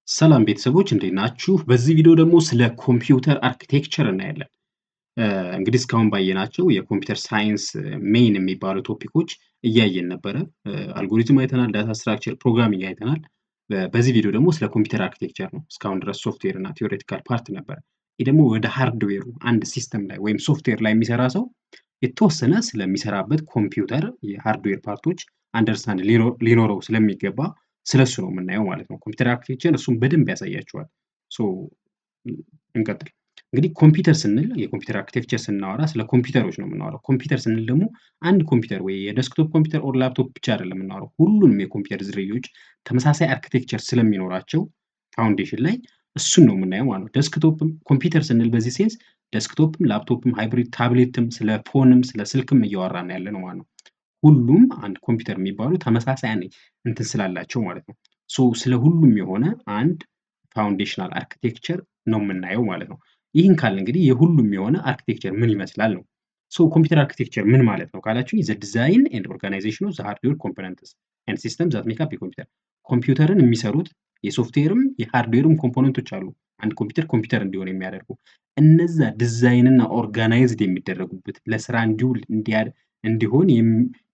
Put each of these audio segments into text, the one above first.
ሰላም ቤተሰቦች እንዴት ናችሁ? በዚህ ቪዲዮ ደግሞ ስለ ኮምፒውተር አርኪቴክቸር እናያለን። እንግዲህ እስካሁን ባየናቸው የኮምፒውተር ሳይንስ ሜይን የሚባሉ ቶፒኮች እያየን ነበረ። አልጎሪዝም አይተናል፣ ዳታ ስትራክቸር፣ ፕሮግራሚንግ አይተናል። በዚህ ቪዲዮ ደግሞ ስለ ኮምፒውተር አርኪቴክቸር ነው። እስካሁን ድረስ ሶፍትዌር እና ቲዎሬቲካል ፓርት ነበረ። ይህ ደግሞ ወደ ሃርድዌሩ አንድ ሲስተም ላይ ወይም ሶፍትዌር ላይ የሚሰራ ሰው የተወሰነ ስለሚሰራበት ኮምፒውተር የሃርድዌር ፓርቶች አንደርስታንድ ሊኖረው ስለሚገባ ስለሱ ነው የምናየው ማለት ነው። ኮምፒውተር አርኪቴክቸር እሱን በደንብ ያሳያችኋል። እንቀጥል። እንግዲህ ኮምፒውተር ስንል የኮምፒውተር አርኪቴክቸር ስናወራ ስለ ኮምፒውተሮች ነው የምናወራው። ኮምፒውተር ስንል ደግሞ አንድ ኮምፒውተር ወይ የዴስክቶፕ ኮምፒውተር ኦር ላፕቶፕ ብቻ አይደለም የምናወራው። ሁሉንም የኮምፒውተር ዝርያዎች ተመሳሳይ አርኪቴክቸር ስለሚኖራቸው ፋውንዴሽን ላይ እሱን ነው የምናየው ማለት ነው። ዴስክቶፕም ኮምፒውተር ስንል በዚህ ሴንስ ዴስክቶፕም፣ ላፕቶፕም፣ ሃይብሪድ ታብሌትም፣ ስለ ፎንም ስለ ስልክም እያወራን ያለ ነው ማለት ነው። ሁሉም አንድ ኮምፒውተር የሚባሉ ተመሳሳይ እንትን ስላላቸው ማለት ነው። ስለ ሁሉም የሆነ አንድ ፋውንዴሽናል አርኪቴክቸር ነው የምናየው ማለት ነው። ይህን ካልን እንግዲህ የሁሉም የሆነ አርኪቴክቸር ምን ይመስላል ነው። ኮምፒውተር አርኪቴክቸር ምን ማለት ነው ካላችሁኝ ዘ ዲዛይን ኤንድ ኦርጋናይዜሽን ኦፍ ዘ ሃርድዌር ኮምፖነንትስ ኤንድ ሲስተም ዛት ሜክ አፕ ኮምፒውተር። ኮምፒውተርን የሚሰሩት የሶፍትዌርም የሃርድዌርም ኮምፖነንቶች አሉ። አንድ ኮምፒውተር እንዲሆን የሚያደርጉ እነዛ ዲዛይን እና ኦርጋናይዝድ የሚደረጉበት ለስራ እንዲውል እንዲሆን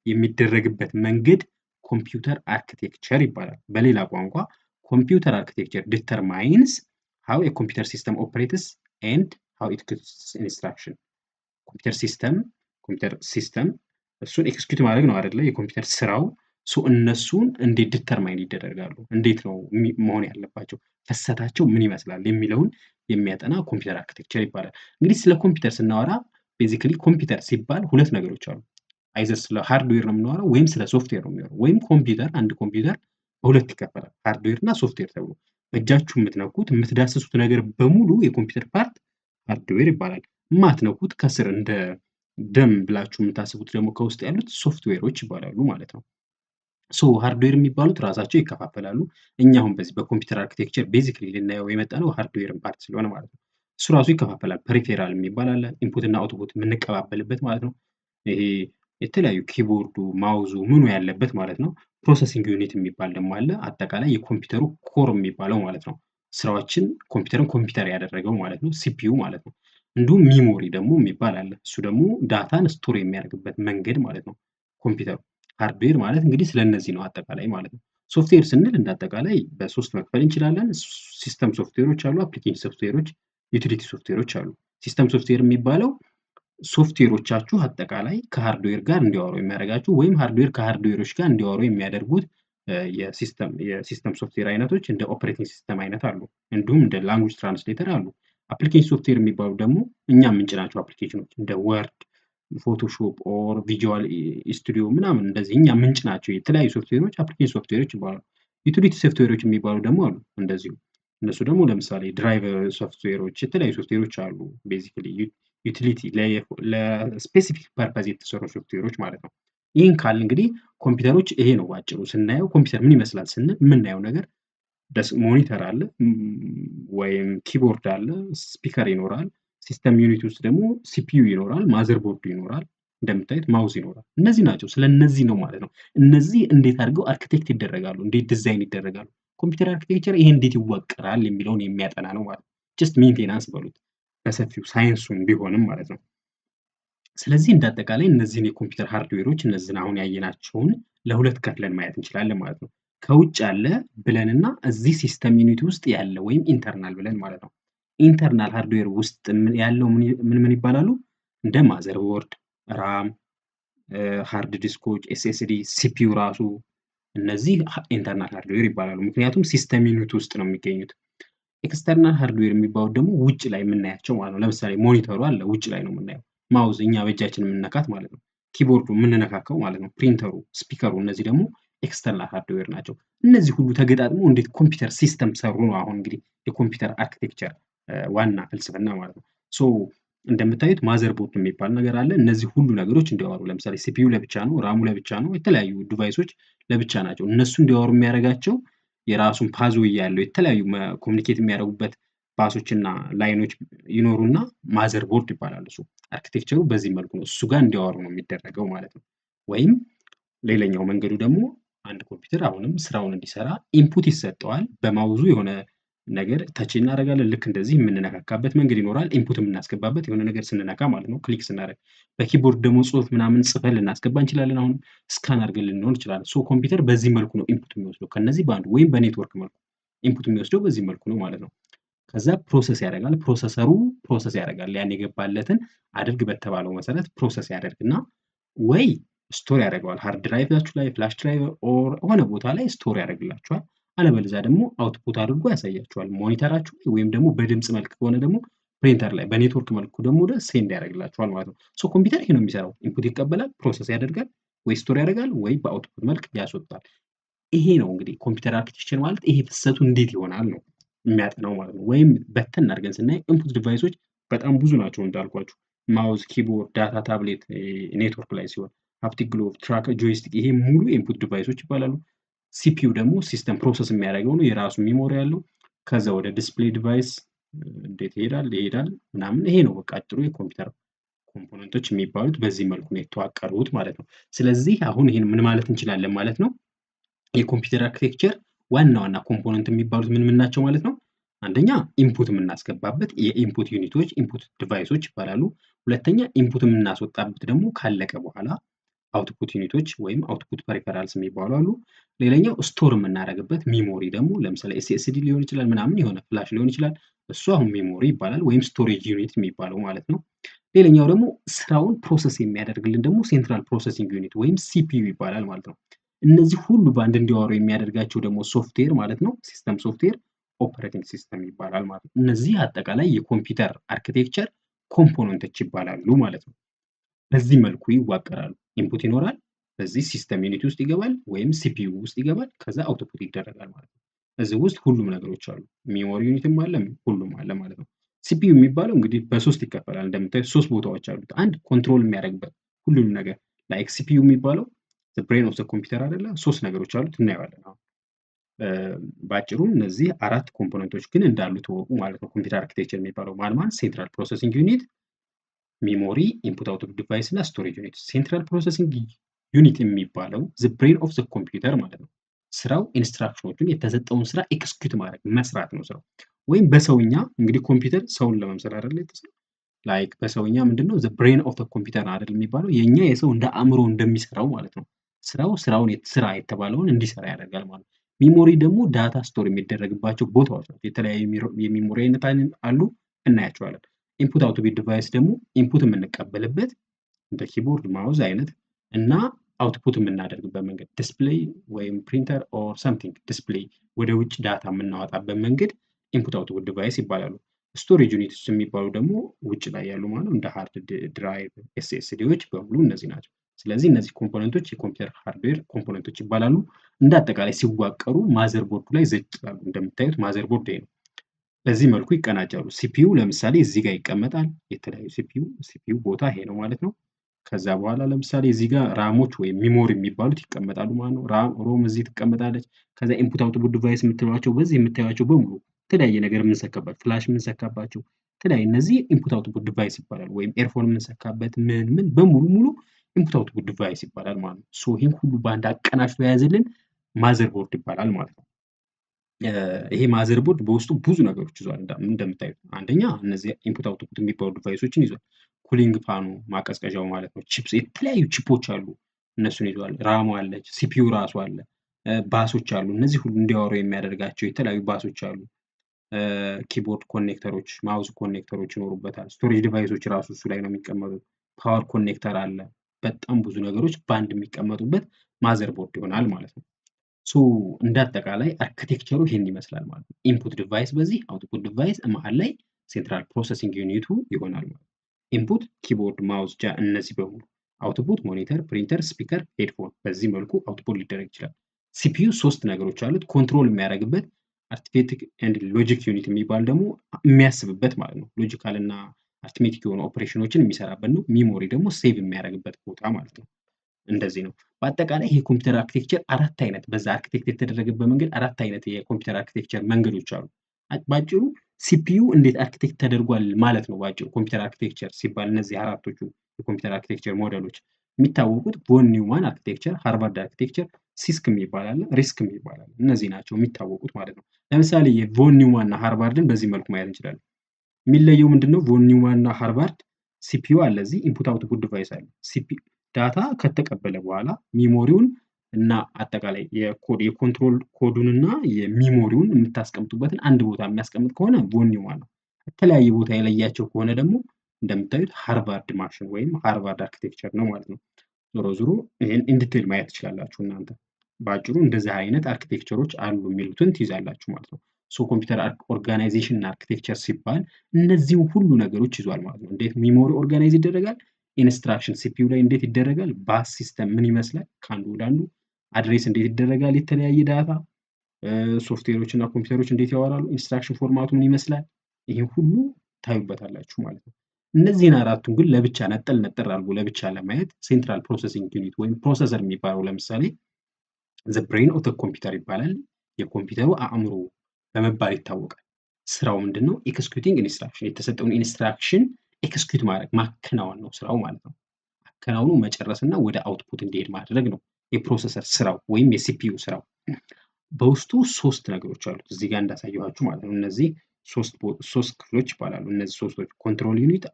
የሚደረግበት መንገድ ኮምፒውተር አርኪቴክቸር ይባላል። በሌላ ቋንቋ ኮምፒውተር አርኪቴክቸር ዲተርማይንስ ሃው ኤ ኮምፒውተር ሲስተም ኦፕሬትስ ኤንድ ሃው ኢት ኤክስኪዩትስ ኢንስትራክሽን። ኮምፒውተር ሲስተም እሱን ኤክስኪዩት ማድረግ ነው አይደለ? የኮምፒውተር ስራው እነሱን እንዴት ዲተርማይን ይደረጋሉ፣ እንዴት ነው መሆን ያለባቸው፣ ፍሰታቸው ምን ይመስላል የሚለውን የሚያጠና ኮምፒውተር አርኪቴክቸር ይባላል። እንግዲህ ስለ ኮምፒውተር ስናወራ ቤዚካሊ ኮምፒውተር ሲባል ሁለት ነገሮች አሉ። አይዘር ስለ ሃርድዌር ነው የምናወራው ወይም ስለ ሶፍትዌር ነው የሚሆነው። ወይም አንድ ኮምፒውተር በሁለት ይከፈላል፣ ሃርድዌር እና ሶፍትዌር ተብሎ። በእጃችሁ የምትነኩት የምትዳስሱት ነገር በሙሉ የኮምፒውተር ፓርት ሃርድዌር ይባላል። የማትነኩት ከስር እንደ ደም ብላችሁ የምታስቡት ደግሞ ከውስጥ ያሉት ሶፍትዌሮች ይባላሉ ማለት ነው። ሃርድዌር የሚባሉት ራሳቸው ይከፋፈላሉ። እኛ አሁን በዚህ በኮምፒውተር አርኪቴክቸር ቤዚክሊ ልናየው የመጣ ነው ሃርድዌርን ፓርት ስለሆነ ማለት ነው። እሱ ራሱ ይከፋፈላል። ፐሪፌራል የሚባል አለ፣ ኢንፑት እና አውትፑት የምንቀባበልበት ማለት ነው። ይሄ የተለያዩ ኪቦርዱ፣ ማውዙ ምኑ ያለበት ማለት ነው። ፕሮሰሲንግ ዩኒት የሚባል ደግሞ አለ። አጠቃላይ የኮምፒውተሩ ኮር የሚባለው ማለት ነው። ስራዎችን ኮምፒውተር ያደረገው ማለት ነው፣ ሲፒዩ ማለት ነው። እንዲሁም ሚሞሪ ደግሞ የሚባል አለ። እሱ ደግሞ ዳታን ስቶር የሚያደርግበት መንገድ ማለት ነው ኮምፒውተሩ። ሃርድዌር ማለት እንግዲህ ስለነዚህ ነው አጠቃላይ ማለት ነው። ሶፍትዌር ስንል እንደ አጠቃላይ በሶስት መክፈል እንችላለን። ሲስተም ሶፍትዌሮች አሉ፣ አፕሊኬሽን ሶፍትዌሮች፣ ዩቲሊቲ ሶፍትዌሮች አሉ። ሲስተም ሶፍትዌር የሚባለው ሶፍትዌሮቻችሁ አጠቃላይ ከሃርድዌር ጋር እንዲያወሩ የሚያደርጋችሁ ወይም ሃርድዌር ከሃርድዌሮች ጋር እንዲያወሩ የሚያደርጉት የሲስተም ሶፍትዌር አይነቶች እንደ ኦፕሬቲንግ ሲስተም አይነት አሉ። እንዲሁም እንደ ላንጉጅ ትራንስሌተር አሉ። አፕሊኬሽን ሶፍትዌር የሚባሉ ደግሞ እኛ የምንጭናቸው አፕሊኬሽኖች እንደ ወርድ፣ ፎቶሾፕ ኦር ቪዥዋል ስቱዲዮ ምናምን እንደዚህ እኛ የምንጭናቸው የተለያዩ ሶፍትዌሮች አፕሊኬሽን ሶፍትዌሮች ይባላሉ። ዩቲሊቲ ሶፍትዌሮች የሚባሉ ደግሞ አሉ እንደዚሁ። እነሱ ደግሞ ለምሳሌ ድራይቨር ሶፍትዌሮች፣ የተለያዩ ሶፍትዌሮች አሉ። ቤዚካሊ ዩቲሊቲ ለስፔሲፊክ ፐርፐዝ የተሰሩ ሶፍትዌሮች ማለት ነው። ይህን ካል እንግዲህ ኮምፒውተሮች ይሄ ነው ባጭሩ። ስናየው ኮምፒውተር ምን ይመስላል ስንል የምናየው ነገር ሞኒተር አለ ወይም ኪቦርድ አለ፣ ስፒከር ይኖራል፣ ሲስተም ዩኒት ውስጥ ደግሞ ሲፒዩ ይኖራል፣ ማዘር ቦርዱ ይኖራል፣ እንደምታዩት ማውዝ ይኖራል። እነዚህ ናቸው። ስለነዚህ ነው ማለት ነው። እነዚህ እንዴት አድርገው አርኪቴክት ይደረጋሉ፣ እንዴት ዲዛይን ይደረጋሉ፣ ኮምፒውተር አርኪቴክቸር ይሄ እንዴት ይዋቀራል የሚለውን የሚያጠና ነው ማለት ነው። ጀስት ሜንቴናንስ በሉት በሰፊው ሳይንሱን ቢሆንም ማለት ነው። ስለዚህ እንዳጠቃላይ እነዚህን የኮምፒውተር ሃርድዌሮች እነዚህን አሁን ያየናቸውን ለሁለት ከፍለን ማየት እንችላለን ማለት ነው። ከውጭ ያለ ብለንና እዚህ ሲስተም ዩኒት ውስጥ ያለ ወይም ኢንተርናል ብለን ማለት ነው። ኢንተርናል ሃርድዌር ውስጥ ያለው ምን ይባላሉ? እንደ ማዘር ቦርድ፣ ራም፣ ሃርድ ዲስኮች፣ ኤስኤስዲ፣ ሲፒዩ ራሱ እነዚህ ኢንተርናል ሃርድዌር ይባላሉ። ምክንያቱም ሲስተም ዩኒት ውስጥ ነው የሚገኙት። ኤክስተርናል ሃርድዌር የሚባሉት ደግሞ ውጭ ላይ የምናያቸው ማለት ነው። ለምሳሌ ሞኒተሩ አለ፣ ውጭ ላይ ነው የምናየው። ማውዝ እኛ በእጃችን የምንነካት ማለት ነው። ኪቦርዱ የምንነካከው ማለት ነው። ፕሪንተሩ፣ ስፒከሩ እነዚህ ደግሞ ኤክስተርናል ሃርድዌር ናቸው። እነዚህ ሁሉ ተገጣጥመው እንዴት ኮምፒውተር ሲስተም ሰሩ ነው አሁን እንግዲህ የኮምፒውተር አርኪቴክቸር ዋና ፍልስፍና ማለት ነው። እንደምታዩት ማዘር ቦርድ የሚባል ነገር አለ። እነዚህ ሁሉ ነገሮች እንዲያወሩ ለምሳሌ ሲፒዩ ለብቻ ነው፣ ራሙ ለብቻ ነው፣ የተለያዩ ዲቫይሶች ለብቻ ናቸው። እነሱ እንዲያወሩ የሚያደርጋቸው የራሱን ፓዝዌይ ያለው የተለያዩ ኮሚኒኬት የሚያደርጉበት ፓሶችና ላይኖች ይኖሩና ማዘር ቦርድ ይባላል። እሱ አርኪቴክቸሩ በዚህ መልኩ ነው፣ እሱ ጋር እንዲያወሩ ነው የሚደረገው ማለት ነው። ወይም ሌላኛው መንገዱ ደግሞ አንድ ኮምፒውተር አሁንም ስራውን እንዲሰራ ኢንፑት ይሰጠዋል። በማውዙ የሆነ ነገር ተች እናደርጋለን። ልክ እንደዚህ የምንነካካበት መንገድ ይኖራል። ኢንፑት የምናስገባበት የሆነ ነገር ስንነካ ማለት ነው፣ ክሊክ ስናደርግ። በኪቦርድ ደግሞ ጽሁፍ ምናምን ጽፈን ልናስገባ እንችላለን። አሁን ስካን አድርገን ልንሆን ይችላል። ሶ ኮምፒውተር በዚህ መልኩ ነው ኢንፑት የሚወስደው ከነዚህ በአንዱ ወይም በኔትወርክ መልኩ ኢንፑት የሚወስደው በዚህ መልኩ ነው ማለት ነው። ከዛ ፕሮሰስ ያደርጋል። ፕሮሰሰሩ ፕሮሰስ ያደርጋል። ያን የገባለትን አድርግ በተባለው መሰረት ፕሮሰስ ያደርግና ወይ ስቶር ያደርገዋል ሃርድ ድራይቫችሁ ላይ፣ ፍላሽ ድራይቭ ኦር ሆነ ቦታ ላይ ስቶር ያደርግላችኋል። አለበለዚያ ደግሞ አውትፑት አድርጎ ያሳያችኋል ሞኒተራችሁ ላይ፣ ወይም ደግሞ በድምጽ መልክ ከሆነ ደግሞ ፕሪንተር ላይ፣ በኔትወርክ መልኩ ደግሞ ሴንድ ያደርግላችኋል ማለት ነው። ሶ ኮምፒውተር ይሄ ነው የሚሰራው። ኢንፑት ይቀበላል፣ ፕሮሰስ ያደርጋል፣ ወይ ስቶር ያደርጋል፣ ወይ በአውትፑት መልክ ያስወጣል። ይሄ ነው እንግዲህ ኮምፒውተር አርኪቴክቸር ማለት። ይሄ ፍሰቱ እንዴት ይሆናል ነው የሚያጠናው ማለት ነው። ወይም በተን አድርገን ስናይ ኢንፑት ዲቫይሶች በጣም ብዙ ናቸው እንዳልኳችሁ። ማውዝ፣ ኪቦርድ፣ ዳታ ታብሌት ኔትወርክ ላይ ሲሆን፣ ሃፕቲክ ግሎቭ፣ ትራከር፣ ጆይስቲክ ይሄ ሙሉ ኢንፑት ዲቫይሶች ይባላሉ። ሲፒዩ ደግሞ ሲስተም ፕሮሰስ የሚያደርገው ነው፣ የራሱ ሚሞሪ ያለው። ከዛ ወደ ዲስፕሌይ ዲቫይስ እንዴት ይሄዳል ምናምን። ይሄ ነው በቃ አጭሩ የኮምፒውተር ኮምፖነንቶች የሚባሉት በዚህ መልኩ ነው የተዋቀሩት ማለት ነው። ስለዚህ አሁን ይሄን ምን ማለት እንችላለን ማለት ነው። የኮምፒውተር አርኪቴክቸር ዋና ዋና ኮምፖነንት የሚባሉት ምን ናቸው ማለት ነው? አንደኛ ኢንፑት የምናስገባበት የኢንፑት ዩኒቶች ኢንፑት ዲቫይሶች ይባላሉ። ሁለተኛ ኢንፑት የምናስወጣበት ደግሞ ካለቀ በኋላ አውትፑት ዩኒቶች ወይም አውትፑት ፐሪፈራልስ የሚባሉ አሉ። ሌላኛው ስቶር የምናደርግበት ሚሞሪ ደግሞ ለምሳሌ ኤስኤስዲ ሊሆን ይችላል፣ ምናምን የሆነ ፍላሽ ሊሆን ይችላል። እሱ አሁን ሚሞሪ ይባላል ወይም ስቶሬጅ ዩኒት የሚባለው ማለት ነው። ሌላኛው ደግሞ ስራውን ፕሮሰስ የሚያደርግልን ደግሞ ሴንትራል ፕሮሰሲንግ ዩኒት ወይም ሲፒዩ ይባላል ማለት ነው። እነዚህ ሁሉ በአንድ እንዲያወሩ የሚያደርጋቸው ደግሞ ሶፍትዌር ማለት ነው፣ ሲስተም ሶፍትዌር ኦፐሬቲንግ ሲስተም ይባላል ማለት ነው። እነዚህ አጠቃላይ የኮምፒውተር አርኪቴክቸር ኮምፖነንቶች ይባላሉ ማለት ነው። በዚህ መልኩ ይዋቀራሉ። ኢንፑት ይኖራል፣ በዚህ ሲስተም ዩኒት ውስጥ ይገባል ወይም ሲፒዩ ውስጥ ይገባል፣ ከዛ አውትፑት ይደረጋል ማለት ነው። እዚህ ውስጥ ሁሉም ነገሮች አሉ። ሚሞሪ ዩኒትም አለ፣ ሁሉም አለ ማለት ነው። ሲፒዩ የሚባለው እንግዲህ በሶስት ይከፈላል። እንደምታዩት ሶስት ቦታዎች አሉት። አንድ ኮንትሮል የሚያደርግበት ሁሉንም ነገር ላይክ ሲፒዩ የሚባለው ብሬን ኦፍ ዘ ኮምፒውተር አይደለ? ሶስት ነገሮች አሉት እናየዋለን አሁን። በአጭሩ እነዚህ አራት ኮምፖነንቶች ግን እንዳሉ ተወቁ ማለት ነው። ኮምፒውተር አርኪቴክቸር የሚባለው ማን ሴንትራል ፕሮሰሲንግ ዩኒት፣ ሚሞሪ፣ ኢንፑት አውትፑት ዲቫይስ እና ስቶሬጅ ዩኒት። ሴንትራል ፕሮሰሲንግ ዩኒት የሚባለው ዘ ብሬን ኦፍ ዘ ኮምፒውተር ማለት ነው። ስራው ኢንስትራክሽኖቹን የተሰጠውን ስራ ኤክስኪዩት ማድረግ መስራት ነው ስራው። ወይም በሰውኛ እንግዲህ ኮምፒውተር ሰውን ለመምሰል አይደለ የተሰራው። ላይክ በሰውኛ ምንድነው ዘ ብሬን ኦፍ ዘ ኮምፒውተር አይደል የሚባለው፣ የኛ የሰው እንደ አእምሮ እንደሚሰራው ማለት ነው። ስራውን ስራ የተባለውን እንዲሰራ ያደርጋል ማለት ነው። ሚሞሪ ደግሞ ዳታ ስቶር የሚደረግባቸው ቦታዎች ናቸው። የተለያዩ የሚሞሪ አይነት አሉ፣ እናያቸዋለን። ኢንፑት አውትፑት ዲቫይስ ደግሞ ኢንፑት የምንቀበልበት እንደ ኪቦርድ፣ ማውዝ አይነት እና አውትፑት የምናደርግበት መንገድ ዲስፕሌይ ወይም ፕሪንተር ኦር ሰምቲንግ ዲስፕሌይ ወደ ውጭ ዳታ የምናወጣበት መንገድ ኢንፑት አውትፑት ዲቫይስ ይባላሉ። ስቶሬጅ ዩኒትስ የሚባሉ ደግሞ ውጭ ላይ ያሉ ማለት ነው፣ እንደ ሃርድ ድራይቭ፣ ኤስኤስዲዎች በሙሉ እነዚህ ናቸው። ስለዚህ እነዚህ ኮምፖነንቶች የኮምፒውተር ሃርድዌር ኮምፖነንቶች ይባላሉ። እንደ አጠቃላይ ሲዋቀሩ ማዘር ቦርዱ ላይ ዘጭ ይላሉ። እንደምታዩት ማዘር ቦርድ ይሄ ነው። በዚህ መልኩ ይቀናጃሉ። ሲፒዩ ለምሳሌ እዚህ ጋር ይቀመጣል። የተለያዩ ሲፒዩ ቦታ ይሄ ነው ማለት ነው። ከዛ በኋላ ለምሳሌ እዚህ ጋር ራሞች ወይም ሚሞሪ የሚባሉት ይቀመጣሉ ማለት ነው። ሮም እዚህ ትቀመጣለች። ከዛ ኢንፑት አውትፑት ዲቫይስ የምትሏቸው በዚህ የምታዩቸው በሙሉ የተለያየ ነገር የምንሰካባቸው ፍላሽ የምንሰካባቸው የተለያዩ እነዚህ ኢንፑት አውትፑት ዲቫይስ ይባላል። ወይም ኤርፎን የምንሰካበት ምን በሙሉ ሙሉ ኢንፑት አውትፑት ዲቫይስ ይባላል ማለት ነው። ሶ ይህን ሁሉ በአንድ አቀናጅቶ የያዘልን ማዘር ቦርድ ይባላል ማለት ነው። ይሄ ማዘር ቦርድ በውስጡ ብዙ ነገሮች ይዟል። እንደምታዩት አንደኛ እነዚህ ኢንፑት አውትፑት የሚባሉ ዲቫይሶችን ይዟል። ኩሊንግ ፋኑ ማቀዝቀዣው ማለት ነው። ቺፕስ የተለያዩ ቺፖች አሉ፣ እነሱን ይዟል። ራሙ አለች፣ ሲፒዩ ራሱ አለ፣ ባሶች አሉ። እነዚህ ሁሉ እንዲያወሩ የሚያደርጋቸው የተለያዩ ባሶች አሉ። ኪቦርድ ኮኔክተሮች፣ ማውዝ ኮኔክተሮች ይኖሩበታል። ስቶሬጅ ዲቫይሶች ራሱ እሱ ላይ ነው የሚቀመጡት። ፓወር ኮኔክተር አለ። በጣም ብዙ ነገሮች በአንድ የሚቀመጡበት ማዘር ቦርድ ይሆናል ማለት ነው። ሶ እንደ አጠቃላይ አርኪቴክቸሩ ይሄን ይመስላል ማለት ነው። ኢንፑት ዲቫይስ በዚህ አውትፑት ዲቫይስ መሀል ላይ ሴንትራል ፕሮሰሲንግ ዩኒቱ ይሆናል ማለት ነው። ኢንፑት ኪቦርድ፣ ማውዝ፣ እነዚህ በሙሉ አውትፑት ሞኒተር፣ ፕሪንተር፣ ስፒከር፣ ሄድፎን በዚህ መልኩ አውትፑት ሊደረግ ይችላል። ሲፒዩ ሶስት ነገሮች አሉት። ኮንትሮል የሚያደርግበት አርትሜቲክ ኤንድ ሎጂክ ዩኒት የሚባል ደግሞ የሚያስብበት ማለት ነው። ሎጂካል እና አርትሜቲክ የሆኑ ኦፕሬሽኖችን የሚሰራበት ነው። ሚሞሪ ደግሞ ሴቭ የሚያደርግበት ቦታ ማለት ነው። እንደዚህ ነው። በአጠቃላይ ይሄ ኮምፒውተር አርኪቴክቸር አራት አይነት በዛ አርኪቴክት የተደረገበት መንገድ አራት አይነት የኮምፒውተር አርኪቴክቸር መንገዶች አሉ። ባጭሩ ሲፒዩ እንዴት አርኪቴክት ተደርጓል ማለት ነው። ባጭሩ ኮምፒውተር አርኪቴክቸር ሲባል እነዚህ አራቶቹ የኮምፒውተር አርኪቴክቸር ሞዴሎች የሚታወቁት ቮን ኒውማን አርኪቴክቸር፣ ሃርቫርድ አርኪቴክቸር፣ ሲስክ የሚባል አለ፣ ሪስክ የሚባል አለ። እነዚህ ናቸው የሚታወቁት ማለት ነው። ለምሳሌ የቮን ኒውማን እና ሃርቫርድን በዚህ መልኩ ማየት እንችላለን። የሚለየው ምንድነው? ቮን ኒውማን እና ሃርቫርድ ሲፒዩ አለ እዚህ ኢንፑት አውትፑት ዲቫይስ አለ። ዳታ ከተቀበለ በኋላ ሚሞሪውን እና አጠቃላይ የኮንትሮል ኮዱንና የሚሞሪውን የምታስቀምጡበትን አንድ ቦታ የሚያስቀምጥ ከሆነ ቮን ኒውማን ነው። ከተለያየ ቦታ የለያቸው ከሆነ ደግሞ እንደምታዩት ሃርቫርድ ማሽን ወይም ሃርቫርድ አርኪቴክቸር ነው ማለት ነው። ዞሮ ዞሮ ይህን ኢንዲቴል ማየት ትችላላችሁ እናንተ። በአጭሩ እንደዚህ አይነት አርኪቴክቸሮች አሉ የሚሉትን ትይዛላችሁ ማለት ነው። ሶ ኮምፒውተር ኦርጋናይዜሽን እና አርኪቴክቸር ሲባል እነዚህን ሁሉ ነገሮች ይዟል ማለት ነው። እንዴት ሚሞሪ ኦርጋናይዝ ይደረጋል? ኢንስትራክሽን ሲፒዩ ላይ እንዴት ይደረጋል? ባስ ሲስተም ምን ይመስላል? ከአንዱ ወደ አንዱ አድሬስ እንዴት ይደረጋል? የተለያየ ዳታ ሶፍትዌሮች እና ኮምፒውተሮች እንዴት ያወራሉ? ኢንስትራክሽን ፎርማቱ ምን ይመስላል? ይህን ሁሉ ታዩበታላችሁ ማለት ነው። እነዚህን አራቱን ግን ለብቻ ነጠል አድርጎ ለብቻ ለማየት ሴንትራል ፕሮሰሲንግ ዩኒት ወይም ፕሮሰሰር የሚባለው ለምሳሌ ዘ ብሬን ኦፍ ኮምፒውተር ይባላል። የኮምፒውተሩ አእምሮ በመባል ይታወቃል። ስራው ምንድነው? ኤክስኪዩቲንግ ኢንስትራክሽን፣ የተሰጠውን ኢንስትራክሽን ኤክስኪዩት ማድረግ ማከናወን ነው ስራው ማለት ነው። አከናውኑ መጨረስና ወደ አውትፑት እንዲሄድ ማድረግ ነው የፕሮሰሰር ስራው ወይም የሲፒዩ ስራው። በውስጡ ሶስት ነገሮች አሉት እዚህ ጋር እንዳሳየኋችሁ ማለት ነው። እነዚህ ሶስት ክፍሎች ይባላሉ። እነዚህ ሶስቶች ኮንትሮል ዩኒት፣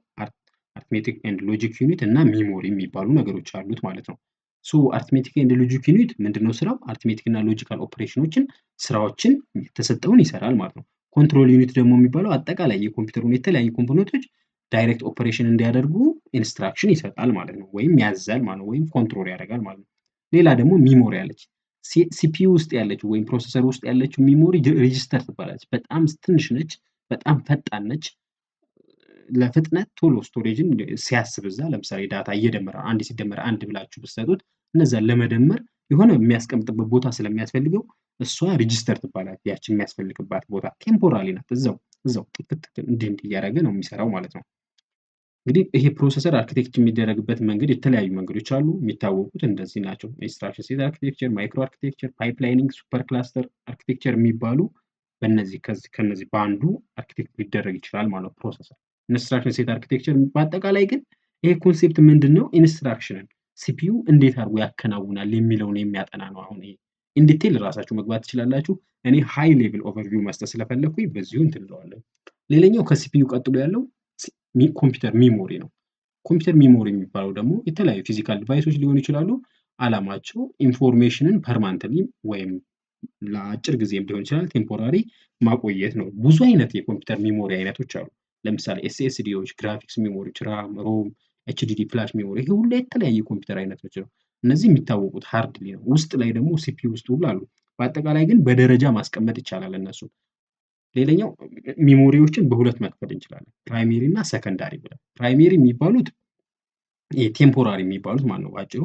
አርትሜቲክ ኤንድ ሎጂክ ዩኒት እና ሚሞሪ የሚባሉ ነገሮች አሉት ማለት ነው። ሶ አርትሜቲክ ኤንድ ሎጂክ ዩኒት ምንድነው ስራው? አርትሜቲክ እና ሎጂካል ኦፕሬሽኖችን ስራዎችን የተሰጠውን ይሰራል ማለት ነው። ኮንትሮል ዩኒት ደግሞ የሚባለው አጠቃላይ የኮምፒውተሩን የተለያዩ ኮምፖነንቶች ዳይሬክት ኦፕሬሽን እንዲያደርጉ ኢንስትራክሽን ይሰጣል ማለት ነው፣ ወይም ያዛል ማለት ነው፣ ወይም ኮንትሮል ያደርጋል ማለት ነው። ሌላ ደግሞ ሚሞሪ አለች። ሲፒዩ ውስጥ ያለችው ወይም ፕሮሰሰር ውስጥ ያለችው ሚሞሪ ሬጂስተር ትባላለች። በጣም ትንሽ ነች፣ በጣም ፈጣን ነች። ለፍጥነት ቶሎ ስቶሬጅን ሲያስብ እዛ ለምሳሌ ዳታ እየደመረ አንድ ሲደመር አንድ ብላችሁ ብትሰጡት እነዛን ለመደመር የሆነ የሚያስቀምጥበት ቦታ ስለሚያስፈልገው እሷ ሬጂስተር ትባላለች። ያችን የሚያስፈልግባት ቦታ ቴምፖራሊ ናት። እዛው ጥቅጥቅ እንዲህ እያደረገ ነው የሚሰራው ማለት ነው። እንግዲህ ይሄ ፕሮሰሰር አርኪቴክት የሚደረግበት መንገድ የተለያዩ መንገዶች አሉ። የሚታወቁት እንደዚህ ናቸው። ኢንስትራክሽን ሴት አርኪቴክቸር፣ ማይክሮ አርኪቴክቸር፣ ፓይፕላይኒንግ፣ ሱፐር ክላስተር አርኪቴክቸር የሚባሉ ከነዚህ በአንዱ አርኪቴክት ሊደረግ ይችላል ማለት ነው ፕሮሰሰር። ኢንስትራክሽን ሴት አርኪቴክቸር በአጠቃላይ ግን ይሄ ኮንሴፕት ምንድን ነው? ኢንስትራክሽንን ሲፒዩ እንዴት አድርጎ ያከናውናል የሚለውን የሚያጠና ነው። አሁን ይሄ ኢንዲቴል ራሳችሁ መግባት ትችላላችሁ። እኔ ሃይ ሌቭል ኦቨርቪው መስጠት ስለፈለኩኝ በዚሁ እንትን እለዋለሁ። ሌላኛው ከሲፒዩ ቀጥሎ ያለው ኮምፒውተር ሚሞሪ ነው። ኮምፒውተር ሚሞሪ የሚባለው ደግሞ የተለያዩ ፊዚካል ዲቫይሶች ሊሆኑ ይችላሉ። አላማቸው ኢንፎርሜሽንን ፐርማንትሊ ወይም ለአጭር ጊዜም ሊሆን ይችላል ቴምፖራሪ ማቆየት ነው። ብዙ አይነት የኮምፒውተር ሚሞሪ አይነቶች አሉ። ለምሳሌ ኤስኤስዲዎች፣ ግራፊክስ ሚሞሪዎች፣ ራም፣ ሮም፣ ኤችዲዲ፣ ፍላሽ ሚሞሪ፣ ይሄ ሁሉ የተለያየ ኮምፒውተር አይነቶች ነው። እነዚህ የሚታወቁት ሃርድሊ ነው። ውስጥ ላይ ደግሞ ሲፒዩ ውስጥ ሁሉ አሉ። በአጠቃላይ ግን በደረጃ ማስቀመጥ ይቻላል እነሱ። ሌላኛው ሚሞሪዎችን በሁለት መክፈል እንችላለን፣ ፕራይሜሪ እና ሰከንዳሪ ብለን። ፕራይሜሪ የሚባሉት ቴምፖራሪ የሚባሉት ማለት ነው። ባጭሩ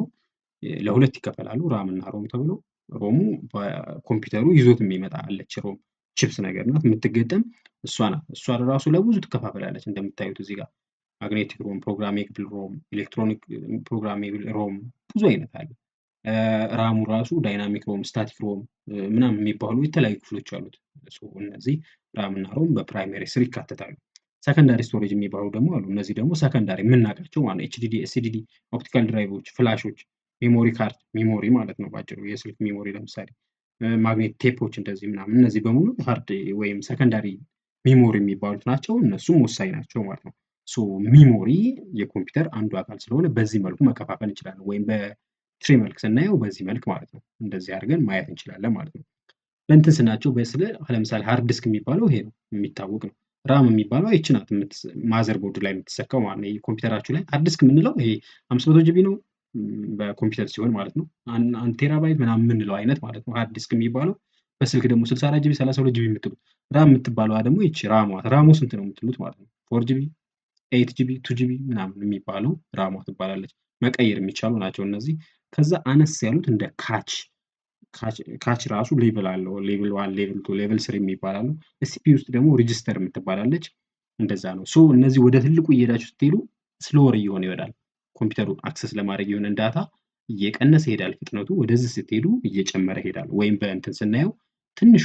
ለሁለት ይከፈላሉ፣ ራም እና ሮም ተብሎ። ሮሙ በኮምፒውተሩ ይዞት የሚመጣ አለች ሮም ቺፕስ ነገር ናት የምትገጠም እሷ ናት። እሷ ራሱ ለብዙ ትከፋፈላለች እንደምታዩት እዚህ ጋር ማግኔቲክ ሮም፣ ፕሮግራሜብል ሮም፣ ኤሌክትሮኒክ ፕሮግራሜብል ሮም፣ ብዙ አይነት አለ። ራሙ ራሱ ዳይናሚክ ሮም፣ ስታቲክ ሮም ምናምን የሚባሉ የተለያዩ ክፍሎች አሉት። እነዚህ ራም እና ሮም በፕራይመሪ ስር ይካተታሉ። ሰከንዳሪ ስቶሬጅ የሚባሉ ደግሞ አሉ። እነዚህ ደግሞ ሰከንዳሪ የምናውቃቸው ማለት ነው። ኤችዲዲ፣ ኤስሲዲዲ፣ ኦፕቲካል ድራይቮች፣ ፍላሾች፣ ሜሞሪ ካርድ ሚሞሪ ማለት ነው ባጭሩ የስልክ ሚሞሪ ለምሳሌ ማግኔት ቴፖች እንደዚህ ምናምን እነዚህ በሙሉ ሃርድ ወይም ሰከንዳሪ ሚሞሪ የሚባሉት ናቸው። እነሱም ወሳኝ ናቸው ማለት ነው። ሶ ሚሞሪ የኮምፒውተር አንዱ አካል ስለሆነ በዚህ መልኩ መከፋፈል እንችላለን፣ ወይም በትሪ መልክ ስናየው በዚህ መልክ ማለት ነው። እንደዚህ አድርገን ማየት እንችላለን ማለት ነው። በእንትን ስናቸው በስለ ለምሳሌ ሃርድ ዲስክ የሚባለው ይሄ ነው የሚታወቅ ነው። ራም የሚባለው ይቺ ናት ማዘር ቦርድ ላይ የምትሰካው ማለት ነው። ኮምፒውተራችሁ ላይ ሃርድ ዲስክ የምንለው ይሄ 500 ጂቢ ነው በኮምፒውተር ሲሆን ማለት ነው። አንድ ቴራባይት ምናምን የምንለው አይነት ማለት ነው ሃርድ ዲስክ የሚባለው። በስልክ ደግሞ 64 ጂቢ 32 ጂቢ የምትሉት። ራም የምትባለዋ ደግሞ ይቺ ራሟ ስንት ነው የምትሉት ማለት ነው። 4 ጂቢ 8 ጂቢ 2 ጂቢ ምናምን የሚባለው ራሟ ትባላለች። መቀየር የሚቻሉ ናቸው እነዚህ። ከዛ አነስ ያሉት እንደ ካች ራሱ ሌቭል አለው። ሌቭል 1 ሌቭል 2 ሌቭል 3 የሚባላሉ። ሲፒዩ ውስጥ ደግሞ ሬጂስተር የምትባላለች እንደዛ ነው። ሶ እነዚህ ወደ ትልቁ እየሄዳችሁ ስትሄዱ ስሎወር እየሆነ ይወዳል። ኮምፒውተሩ አክሰስ ለማድረግ የሆነ ዳታ እየቀነሰ ይሄዳል ፍጥነቱ። ወደዚህ ስትሄዱ እየጨመረ ይሄዳል። ወይም በእንትን ስናየው ትንሿ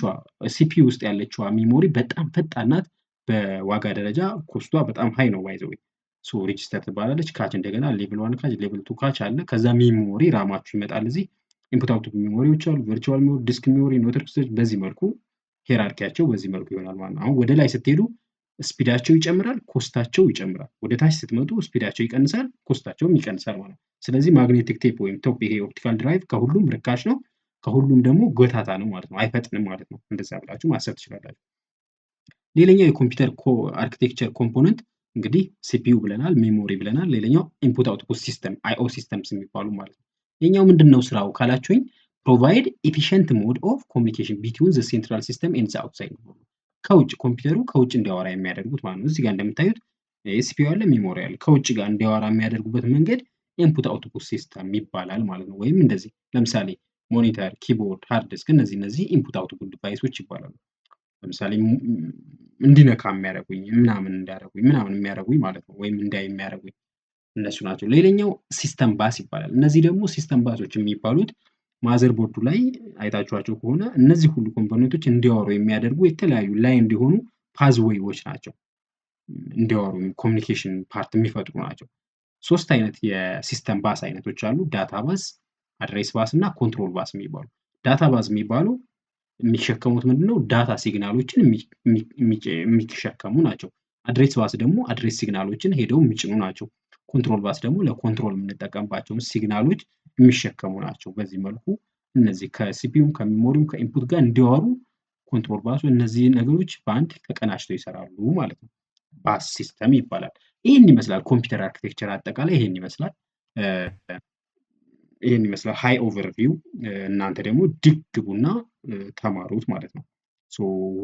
ሲፒዩ ውስጥ ያለችዋ ሚሞሪ በጣም ፈጣን ናት። በዋጋ ደረጃ ኮስቷ በጣም ሃይ ነው። ባይ ዘ ዌይ ሶ ሬጂስተር ትባላለች። ካች እንደገና ሌቭል 1 ካች፣ ሌቭል 2 ካች አለ። ከዛ ሚሞሪ ራማችሁ ይመጣል። እዚህ ኢንፑት አውትፑት ሚሞሪዎች አሉ፣ ቨርቹዋል ሚሞሪ፣ ዲስክ ሚሞሪ፣ ኔትወርክ ስቶሬጅ። በዚህ መልኩ ሄራርኪያቸው በዚህ መልኩ ይሆናል ማለት ነው። አሁን ወደ ላይ ስትሄዱ ስፒዳቸው ይጨምራል፣ ኮስታቸው ይጨምራል። ወደ ታች ስትመጡ ስፒዳቸው ይቀንሳል፣ ኮስታቸውም ይቀንሳል ማለት ነው። ስለዚህ ማግኔቲክ ቴፕ ወይም ቶፕ ይሄ ኦፕቲካል ድራይቭ ከሁሉም ርካሽ ነው፣ ከሁሉም ደግሞ ጎታታ ነው ማለት ነው። አይፈጥንም ማለት ነው። እንደዛ ብላችሁ ማሰብ ትችላላችሁ። ሌላኛው የኮምፒውተር አርኪቴክቸር ኮምፖነንት እንግዲህ ሲፒዩ ብለናል፣ ሜሞሪ ብለናል። ሌላኛው ኢንፑት አውትፑት ሲስተም አይኦ ሲስተምስ የሚባሉ ማለት ነው። የኛው ምንድነው ስራው ካላችሁኝ ፕሮቫይድ ኤፊሽንት ሞድ ኦፍ ኮሚኒኬሽን ቢትዊን ዘ ሴንትራል ሲስተም ኤንድ ዘ አውትሳይድ ከውጭ ኮምፒውተሩ ከውጭ እንዲያወራ የሚያደርጉት ማለት ነው። እዚህ ጋር እንደምታዩት ሲፒዩ አለ፣ ሜሞሪ አለ። ከውጭ ጋር እንዲያወራ የሚያደርጉበት መንገድ ኢንፑት አውትፑት ሲስተም ይባላል ማለት ነው። ወይም እንደዚህ ለምሳሌ ሞኒተር፣ ኪቦርድ፣ ሃርድ ዲስክ እነዚህ ኢንፑት አውትፑት ዲቫይሶች ይባላሉ። ለምሳሌ እንዲነካ የሚያደርጉኝ ምናምን የሚያደርጉኝ ማለት ነው። ወይም እንዳይ የሚያደርጉኝ እነሱ ናቸው። ሌላኛው ሲስተም ባስ ይባላል። እነዚህ ደግሞ ሲስተም ባሶች የሚባሉት ማዘር ቦርዱ ላይ አይታችኋቸው ከሆነ እነዚህ ሁሉ ኮምፖነንቶች እንዲያወሩ የሚያደርጉ የተለያዩ ላይ እንዲሆኑ ፓዝዌይዎች ናቸው። እንዲያወሩ ኮሚኒኬሽን ፓርት የሚፈጥሩ ናቸው። 3 አይነት የሲስተም ባስ አይነቶች አሉ። ዳታ ባስ፣ አድሬስ ባስ እና ኮንትሮል ባስ የሚባሉ። ዳታ ባስ የሚባሉ የሚሸከሙት ምንድነው? ዳታ ሲግናሎችን የሚሸከሙ ናቸው። አድሬስ ባስ ደግሞ አድሬስ ሲግናሎችን ሄደው የሚጭኑ ናቸው። ኮንትሮል ባስ ደግሞ ለኮንትሮል የምንጠቀምባቸውን ሲግናሎች የሚሸከሙ ናቸው። በዚህ መልኩ እነዚህ ከሲፒዩም ከሜሞሪም ከኢንፑት ጋር እንዲያወሩ ኮንትሮል ባሱ እነዚህ ነገሮች በአንድ ተቀናጅተው ይሰራሉ ማለት ነው። ባስ ሲስተም ይባላል። ይህን ይመስላል ኮምፒውተር አርኪቴክቸር አጠቃላይ ይህን ይመስላል። ሃይ ኦቨርቪው። እናንተ ደግሞ ዲግ ግቡና ተማሩት ማለት ነው።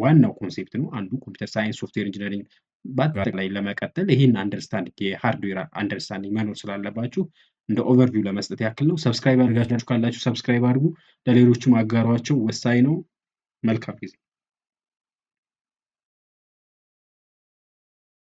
ዋናው ኮንሴፕት ነው አንዱ ኮምፒውተር ሳይንስ ሶፍትዌር ኢንጂነሪንግ በአጠቃላይ ለመቀጠል ይህን አንደርስታንዲንግ የሃርድዌር አንደርስታንዲንግ መኖር ስላለባችሁ እንደ ኦቨርቪው ለመስጠት ያክል ነው። ሰብስክራይብ አድርጋችሁ ካላችሁ ሰብስክራይብ አድርጉ፣ ለሌሎችም አጋሯቸው። ወሳኝ ነው። መልካም ጊዜ